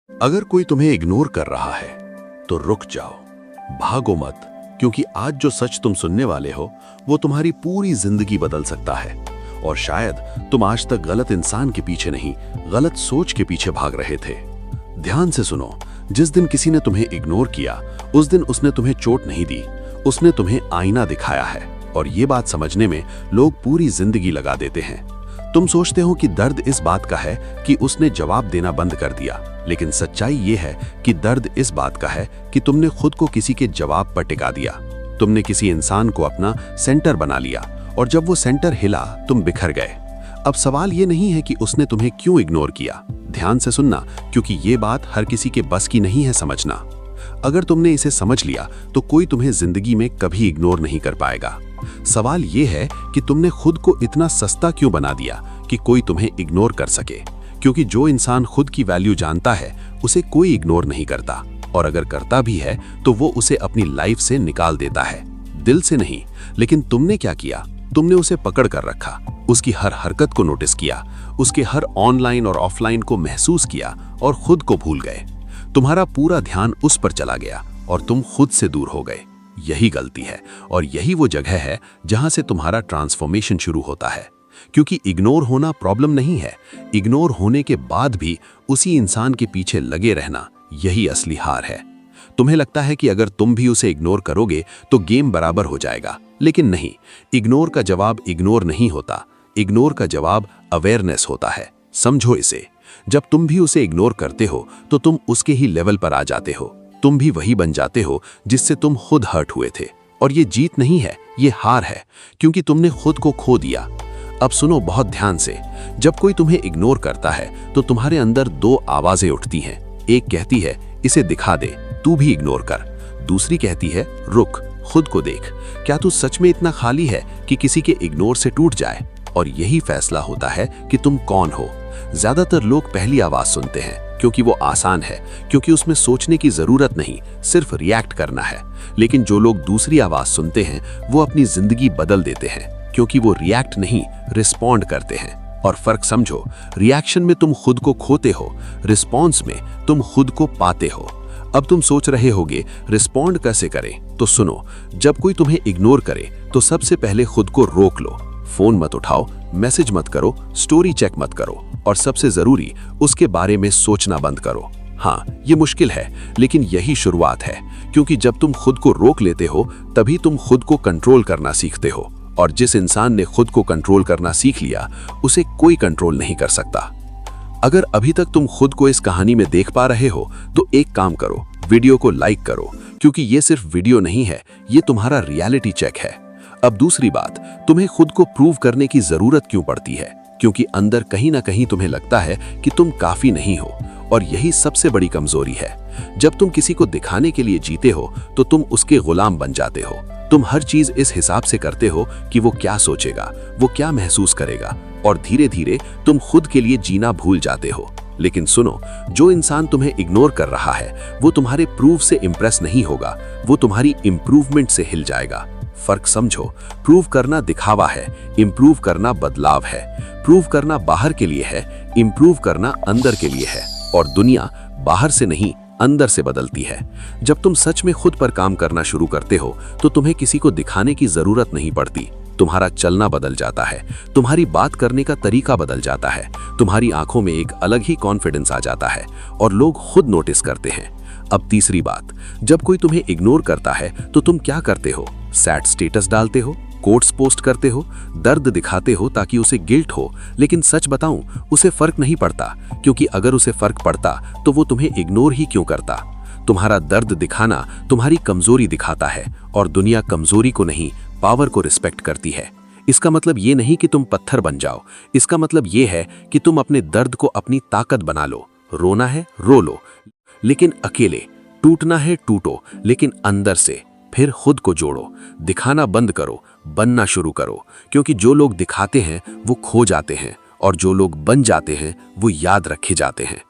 अगर कोई तुम्हें इग्नोर कर रहा है तो रुक जाओ, भागो मत, क्योंकि आज जो सच तुम सुनने वाले हो वो तुम्हारी पूरी जिंदगी बदल सकता है। और शायद तुम आज तक गलत इंसान के पीछे नहीं, गलत सोच के पीछे भाग रहे थे। ध्यान से सुनो, जिस दिन किसी ने तुम्हें इग्नोर किया उस दिन उसने तुम्हें चोट नहीं दी, उसने तुम्हें आईना दिखाया है। और ये बात समझने में लोग पूरी जिंदगी लगा देते हैं। तुम सोचते हो कि दर्द इस बात का है कि उसने जवाब देना बंद कर दिया, लेकिन सच्चाई ये है कि दर्द इस बात का है कि तुमने खुद को किसी के जवाब पर टिका दिया। तुमने किसी इंसान को अपना सेंटर बना लिया और जब वो सेंटर हिला तुम बिखर गए। अब सवाल ये नहीं है कि उसने तुम्हें क्यों इग्नोर किया। ध्यान से सुनना, क्योंकि ये बात हर किसी के बस की नहीं है समझना। अगर तुमने इसे समझ लिया तो कोई तुम्हें जिंदगी में कभी इग्नोर नहीं कर पाएगा। सवाल ये है कि तुमने खुद को इतना सस्ता क्यों बना दिया कि कोई तुम्हें इग्नोर कर सके। क्योंकि जो इंसान खुद की वैल्यू जानता है उसे कोई इग्नोर नहीं करता, और अगर करता भी है तो वो उसे अपनी लाइफ से निकाल देता है, दिल से नहीं। लेकिन तुमने क्या किया? तुमने उसे पकड़ कर रखा, उसकी हर हरकत को नोटिस किया, उसके हर ऑनलाइन और ऑफलाइन को महसूस किया और खुद को भूल गए। तुम्हारा पूरा ध्यान उस पर चला गया और तुम खुद से दूर हो गए। यही गलती है और यही वो जगह है जहां से तुम्हारा ट्रांसफॉर्मेशन शुरू होता है। क्योंकि इग्नोर होना प्रॉब्लम नहीं है, इग्नोर होने के बाद भी उसी इंसान के पीछे लगे रहना, यही असली हार है। तुम्हें लगता है कि अगर तुम भी उसे इग्नोर करोगे तो गेम बराबर हो जाएगा, लेकिन नहीं। इग्नोर का जवाब इग्नोर नहीं होता, इग्नोर का जवाब अवेयरनेस होता है। समझो इसे, जब तुम भी उसे इग्नोर करते हो तो तुम उसके ही लेवल पर आ जाते हो। तुम भी वही बन जाते हो जिससे तुम खुद हर्ट हुए थे। और ये जीत नहीं है, ये हार है, क्योंकि तुमने खुद को खो दिया। अब सुनो बहुत ध्यान से, जब कोई तुम्हें इग्नोर करता है तो तुम्हारे अंदर दो आवाजें उठती हैं। एक कहती है इसे दिखा दे, तू भी इग्नोर कर। दूसरी कहती है रुक, खुद को देख, क्या तू सच में इतना खाली है कि किसी के इग्नोर से टूट जाए। और यही फैसला होता है कि तुम कौन हो। ज्यादातर लोग पहली आवाज सुनते हैं क्योंकि वो आसान है, क्योंकि उसमें सोचने की जरूरत नहीं, सिर्फ रिएक्ट करना है। लेकिन जो लोग दूसरी आवाज सुनते हैं वो अपनी जिंदगी बदल देते हैं, क्योंकि वो रिएक्ट नहीं रिस्पॉन्ड करते हैं। और फर्क समझो, रिएक्शन में तुम खुद को खोते हो, रिस्पॉन्स में तुम खुद को पाते हो। अब तुम सोच रहे होगे रिस्पॉन्ड कैसे करें, तो सुनो, जब कोई तुम्हें इग्नोर करे तो सबसे पहले खुद को रोक लो। फोन मत उठाओ, मैसेज मत करो, स्टोरी चेक मत करो, और सबसे जरूरी उसके बारे में सोचना बंद करो। हाँ, ये मुश्किल है, लेकिन यही शुरुआत है। क्योंकि जब तुम खुद को रोक लेते हो तभी तुम खुद को कंट्रोल करना सीखते हो। और जिस इंसान ने खुद को कंट्रोल करना सीख लिया उसे कोई कंट्रोल नहीं कर सकता। अगर अभी तक तुम खुद को इस कहानी में देख पा रहे हो तो एक काम करो, वीडियो को लाइक करो, क्योंकि ये सिर्फ वीडियो नहीं है, ये तुम्हारा रियलिटी चेक है। अब दूसरी बात, तुम्हें खुद को प्रूव करने की जरूरत क्यों पड़ती है? क्योंकि अंदर कहीं ना कहीं तुम्हें लगता है कि तुम काफी नहीं हो, और यही सबसे बड़ी कमजोरी है। जब तुम किसी को दिखाने के लिए जीते हो तो तुम उसके गुलाम बन जाते हो। तुम हर चीज इस हिसाब से करते हो कि वो क्या सोचेगा, वो क्या महसूस करेगा, और धीरे धीरे तुम खुद के लिए जीना भूल जाते हो। लेकिन सुनो, जो इंसान तुम्हें इग्नोर कर रहा है वो तुम्हारे प्रूफ से इंप्रेस नहीं होगा, वो तुम्हारी इंप्रूवमेंट से हिल जाएगा। फर्क समझो, प्रूव करना दिखावा है, इंप्रूव करना बदलाव है। प्रूव करना बाहर के लिए है, इंप्रूव करना अंदर के लिए है। और दुनिया बाहर से नहीं, अंदर से बदलती है। जब तुम सच में खुद पर काम करना शुरू करते हो तो तुम्हें किसी को दिखाने की जरूरत नहीं पड़ती। तुम्हारा चलना बदल जाता है, तुम्हारी बात करने का तरीका बदल जाता है, तुम्हारी आंखों में एक अलग ही कॉन्फिडेंस आ जाता है, और लोग खुद नोटिस करते हैं। अब तीसरी बात, जब कोई तुम्हें इग्नोर करता है तो तुम क्या करते हो? सैड स्टेटस डालते हो, कोट्स पोस्ट करते हो, दर्द दिखाते हो ताकि उसे गिल्ट हो। लेकिन सच बताऊं, उसे फर्क नहीं पड़ता, क्योंकि अगर उसे फर्क पड़ता तो वो तुम्हें इग्नोर ही क्यों करता? तुम्हारा दर्द दिखाना तुम्हारी कमजोरी दिखाता है, और दुनिया कमजोरी को नहीं, पावर को रिस्पेक्ट करती है। इसका मतलब ये नहीं कि तुम पत्थर बन जाओ, इसका मतलब ये है कि तुम अपने दर्द को अपनी ताकत बना लो। रोना है रो लो, लेकिन अकेले। टूटना है टूटो, लेकिन अंदर से। फिर खुद को जोड़ो, दिखाना बंद करो, बनना शुरू करो। क्योंकि जो लोग दिखाते हैं वो खो जाते हैं, और जो लोग बन जाते हैं वो याद रखे जाते हैं।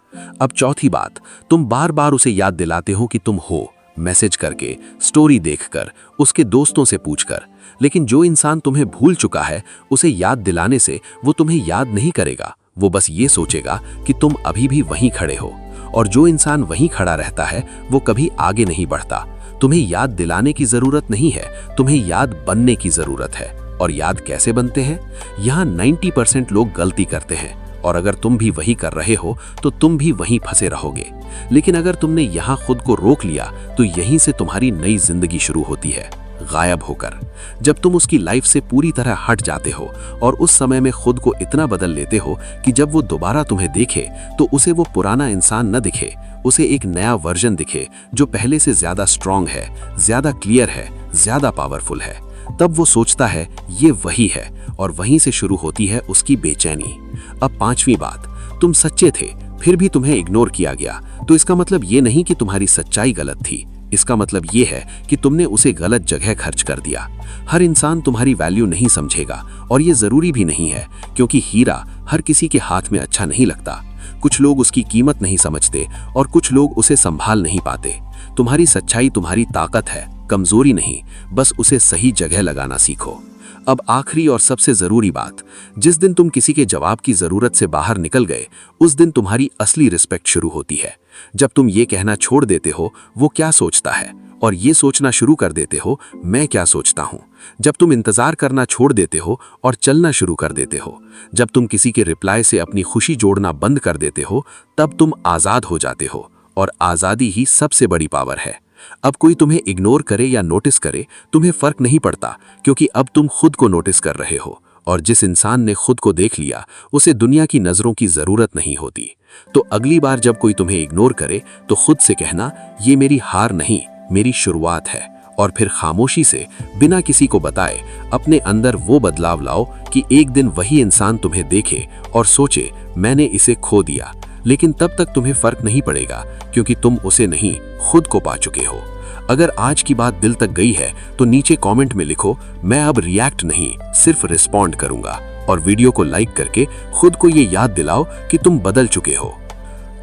अब चौथी बात, तुम बार बार उसे याद दिलाते हो कि तुम हो, मैसेज करके, स्टोरी देखकर, उसके दोस्तों से पूछकर। लेकिन जो इंसान तुम्हें भूल चुका है उसे याद दिलाने से वो तुम्हें याद नहीं करेगा, वो बस ये सोचेगा कि तुम अभी भी वहीं खड़े हो। और जो इंसान वहीं खड़ा रहता है वो कभी आगे नहीं बढ़ता। तुम्हें याद दिलाने की जरूरत नहीं है, तुम्हें याद बनने की जरूरत है। और याद कैसे बनते हैं? यहाँ 90% लोग गलती करते हैं, और अगर तुम भी वही कर रहे हो तो तुम भी वहीं फंसे रहोगे। लेकिन अगर तुमने यहाँ खुद को रोक लिया तो यहीं से तुम्हारी नई जिंदगी शुरू होती है, गायब होकर। जब तुम उसकी लाइफ से पूरी तरह हट जाते हो और उस समय में खुद को इतना बदल लेते हो कि जब वो दोबारा तुम्हें देखे तो उसे वो पुराना इंसान न दिखे, उसे एक नया वर्जन दिखे जो पहले से ज्यादा स्ट्रांग है, ज्यादा क्लियर है, ज्यादा पावरफुल है। तब वो सोचता है ये वही है, और वहीं से शुरू होती है उसकी बेचैनी। अब पांचवी बात, तुम सच्चे थे फिर भी तुम्हें इग्नोर किया गया। तो इसका मतलब ये नहीं कि तुम्हारी सच्चाई गलत थी, इसका मतलब ये है कि तुमने उसे गलत जगह खर्च कर दिया। हर इंसान तुम्हारी वैल्यू नहीं समझेगा, और ये जरूरी भी नहीं है, क्योंकि हीरा हर किसी के हाथ में अच्छा नहीं लगता। कुछ लोग उसकी कीमत नहीं समझते और कुछ लोग उसे संभाल नहीं पाते। तुम्हारी सच्चाई तुम्हारी ताकत है, कमजोरी नहीं। बस उसे सही जगह लगाना सीखो। अब आखिरी और सबसे जरूरी बात, जिस दिन तुम किसी के जवाब की जरूरत से बाहर निकल गए, उस दिन तुम्हारी असली रिस्पेक्ट शुरू होती है। जब तुम ये कहना छोड़ देते हो वो क्या सोचता है, और ये सोचना शुरू कर देते हो मैं क्या सोचता हूँ। जब तुम इंतजार करना छोड़ देते हो और चलना शुरू कर देते हो, जब तुम किसी के रिप्लाई से अपनी खुशी जोड़ना बंद कर देते हो, तब तुम आजाद हो जाते हो। और आजादी ही सबसे बड़ी पावर है। अब कोई तुम्हें इग्नोर करे या नोटिस करे, तुम्हें फर्क नहीं पड़ता, क्योंकि अब तुम खुद को नोटिस कर रहे हो। और जिस इंसान ने खुद को देख लिया उसे दुनिया की नजरों की जरूरत नहीं होती। तो अगली बार जब कोई तुम्हें इग्नोर करे तो खुद से कहना, ये मेरी हार नहीं, मेरी शुरुआत है। और फिर खामोशी से, बिना किसी को बताए, अपने अंदर वो बदलाव लाओ कि एक दिन वही इंसान तुम्हें देखे और सोचे मैंने इसे खो दिया। लेकिन तब तक तुम्हें फर्क नहीं पड़ेगा, क्योंकि तुम उसे नहीं, खुद को पा चुके हो। अगर आज की बात दिल तक गई है तो नीचे कमेंट में लिखो, मैं अब रिएक्ट नहीं, सिर्फ रिस्पॉन्ड करूंगा। और वीडियो को लाइक करके खुद को ये याद दिलाओ कि तुम बदल चुके हो।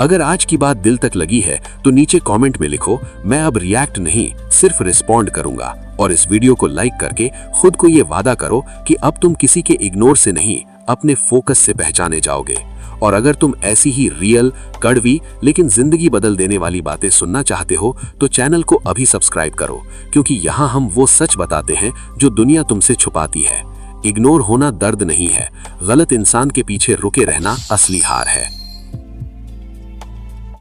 अगर आज की बात दिल तक लगी है तो नीचे कमेंट में लिखो, मैं अब रिएक्ट नहीं, सिर्फ रिस्पॉन्ड करूंगा। और इस वीडियो को लाइक करके खुद को ये वादा करो कि अब तुम किसी के इग्नोर से नहीं, अपने फोकस से पहचाने जाओगे। और अगर तुम ऐसी ही रियल, कड़वी लेकिन जिंदगी बदल देने वाली बातें सुनना चाहते हो तो चैनल को अभी सब्सक्राइब करो, क्योंकि यहाँ हम वो सच बताते हैं जो दुनिया तुमसे छुपाती है। इग्नोर होना दर्द नहीं है, गलत इंसान के पीछे रुके रहना असली हार है।